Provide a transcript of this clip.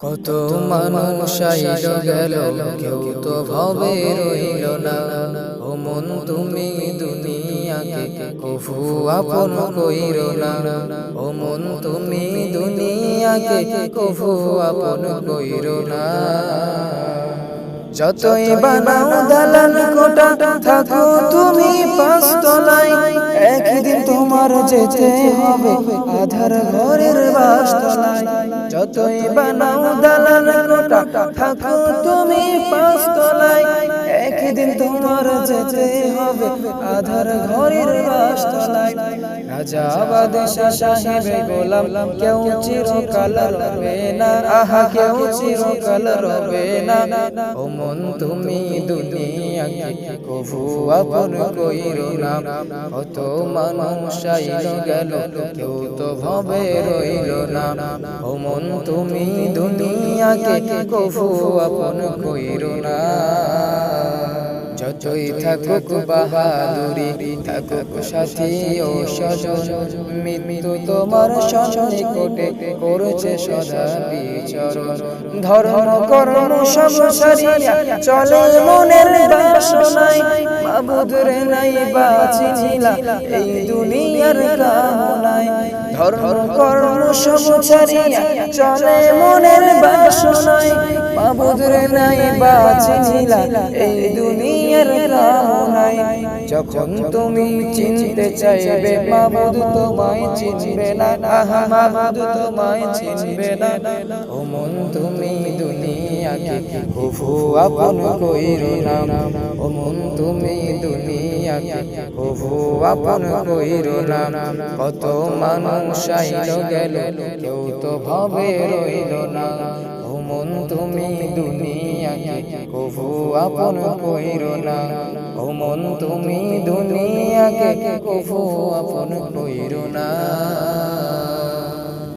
কত মানুষ আইল গেল, কেউ তো ভবে রইল না। ও মন তুমি দুনিয়াকে কভু আপন কইর না। ও মন তুমি দুনিয়াকে কভু আপন কইর না। যতই বানাও দালান কোটা, থাকো তুমি পাঁচতলায়। একদিন তোমার যেতে হবে আধার ঘরের বাসতলায়। যতই বানাও দালান কোটা, থাকো তুমি পাঁচতলায়। একদিন তোমার যেতে হবে আধার ঘরের বাসতলায়। রাজা বাদশা সাহেবে গোলাম কেউ চিরকাল রবে না। আহা কেউ চিরকাল রবে না। ও মন তুমি দুনিয়াকে কভু আপন কইর না। কত মানুষ আইল গেল, কেউ তো ভবে রইল না। ও মন তুমি দুনিয়াকে কভু আপন কইর না। যতই থাকুক বাহাদুরি, থাকুক সাথী ও স্বজন, মৃত্যু তোমার সন্নিকটে করছে সদা বিচরণ। ধর্ম কর্ম সব ছাড়িয়া চলে মনের বাসনায়। মাবুদ রে নাই বাঁচিলা এই দুনিয়ার কামনায়। ধর্ম কর্ম সব ছাড়িয়া চলে মনের বাসনায়। মাবুদ রে নাই বাঁচিলা এই দুনিয়ার কামনায়। যখন তুমি চিনতে চাইবে মাবুদ তোমায় চিনবে না। আহা মাবুদ তোমায় চিনবে না। ও মন তুমি দুনিয়াকে কভু আপন কইর না। ও মন তুমি দুনিয়াকে কভু আপন কইর না। কত মানুষ আইল গেল, কেউ তো ভবে রইল না। ও মন তুমি দুনিয়াকে কভু আপন কইর না। ও মন তুমি দুনিয়াকে কভু আপন কইর না।